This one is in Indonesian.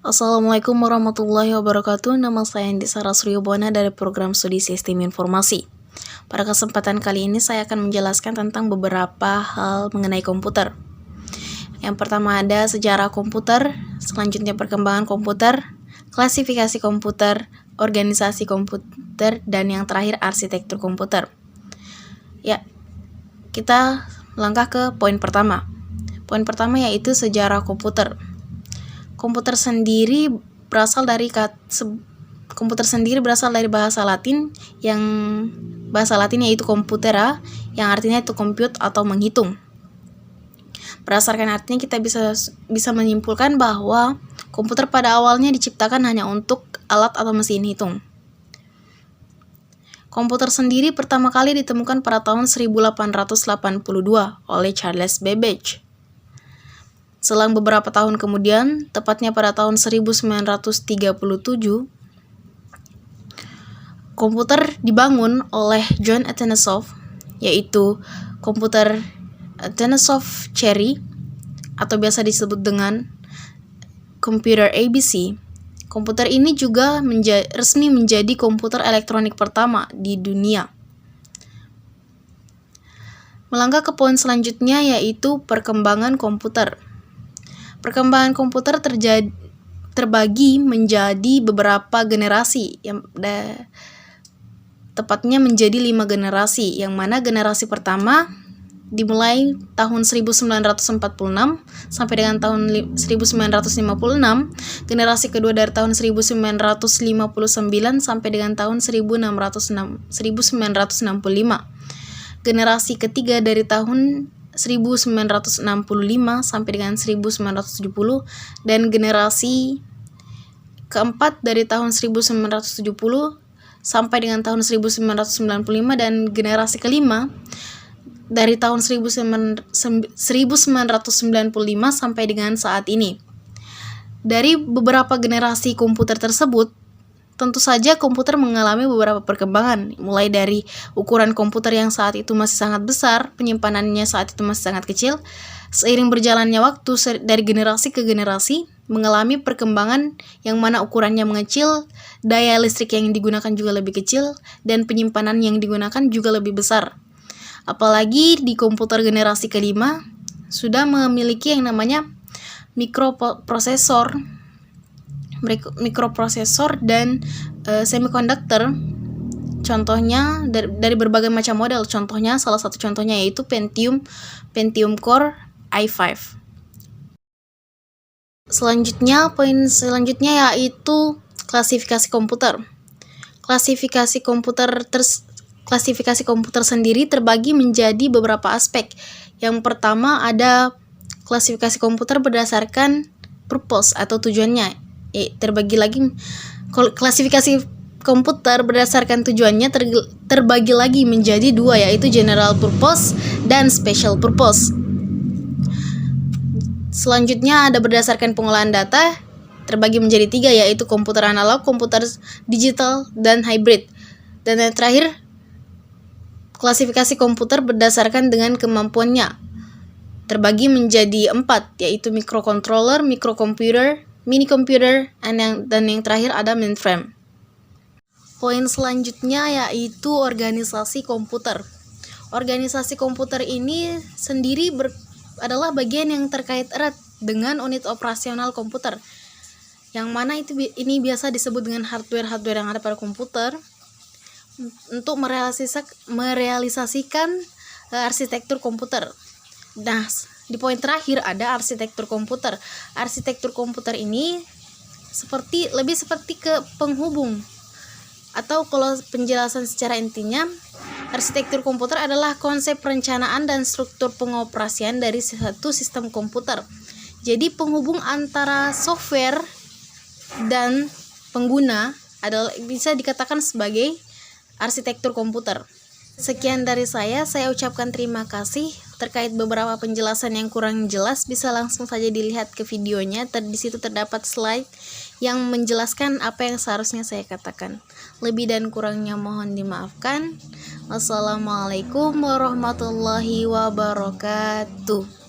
Assalamualaikum warahmatullahi wabarakatuh. Nama saya Andi Sarasriyobona dari program studi Sistem Informasi. Pada kesempatan kali ini saya akan menjelaskan tentang beberapa hal mengenai komputer. Yang pertama ada sejarah komputer, selanjutnya perkembangan komputer, klasifikasi komputer, organisasi komputer, dan yang terakhir arsitektur komputer. Ya, kita melangkah ke poin pertama. Poin pertama yaitu sejarah komputer. Komputer sendiri berasal dari bahasa Latin yaitu computera, yang artinya itu compute atau menghitung. Berdasarkan artinya kita bisa menyimpulkan bahwa komputer pada awalnya diciptakan hanya untuk alat atau mesin hitung. Komputer sendiri pertama kali ditemukan pada tahun 1882 oleh Charles Babbage. Selang beberapa tahun kemudian, tepatnya pada tahun 1937, komputer dibangun oleh John Atanasov, yaitu komputer Atanasov Cherry, atau biasa disebut dengan Computer ABC. Komputer ini juga resmi menjadi komputer elektronik pertama di dunia. Melangkah ke poin selanjutnya yaitu perkembangan komputer. Perkembangan komputer terbagi menjadi beberapa generasi, tepatnya menjadi 5 generasi, yang mana generasi pertama dimulai tahun 1946 sampai dengan tahun 1956, generasi kedua dari tahun 1959 sampai dengan tahun 1965, generasi ketiga dari tahun 1965 sampai dengan 1970, dan generasi keempat dari tahun 1970 sampai dengan tahun 1995, dan generasi kelima dari tahun 1995 sampai dengan saat ini. Dari beberapa generasi komputer tersebut, tentu saja komputer mengalami beberapa perkembangan, mulai dari ukuran komputer yang saat itu masih sangat besar, penyimpanannya saat itu masih sangat kecil. Seiring berjalannya waktu dari generasi ke generasi, mengalami perkembangan yang mana ukurannya mengecil, daya listrik yang digunakan juga lebih kecil, dan penyimpanan yang digunakan juga lebih besar. Apalagi di komputer generasi kelima, sudah memiliki yang namanya mikroprosesor dan semikonduktor. Contohnya dari berbagai macam model. Salah satu contohnya yaitu Pentium Core i5. Poin selanjutnya yaitu klasifikasi komputer. Klasifikasi komputer sendiri terbagi menjadi beberapa aspek. Yang pertama ada klasifikasi komputer berdasarkan purpose atau tujuannya. Terbagi lagi klasifikasi komputer berdasarkan tujuannya terbagi lagi menjadi 2, yaitu general purpose dan special purpose. Selanjutnya ada berdasarkan pengolahan data, terbagi menjadi 3, yaitu komputer analog, komputer digital, dan hybrid. Dan yang terakhir, klasifikasi komputer berdasarkan dengan kemampuannya, terbagi menjadi 4, yaitu microcontroller, microcomputer, mini computer, dan yang terakhir ada mainframe. Poin selanjutnya yaitu organisasi komputer. Organisasi komputer ini sendiri adalah bagian yang terkait erat dengan unit operasional komputer, yang mana ini biasa disebut dengan hardware yang ada pada komputer untuk merealisasikan arsitektur komputer. Nah, di poin terakhir ada arsitektur komputer. Arsitektur komputer ini lebih seperti ke penghubung, atau kalau penjelasan secara intinya, arsitektur komputer adalah konsep perencanaan dan struktur pengoperasian dari satu sistem komputer. Jadi penghubung antara software dan pengguna bisa dikatakan sebagai arsitektur komputer. Sekian dari saya ucapkan terima kasih. Terkait beberapa penjelasan yang kurang jelas, bisa langsung saja dilihat ke videonya. Di situ terdapat slide yang menjelaskan apa yang seharusnya saya katakan. Lebih dan kurangnya mohon dimaafkan. Wassalamualaikum warahmatullahi wabarakatuh.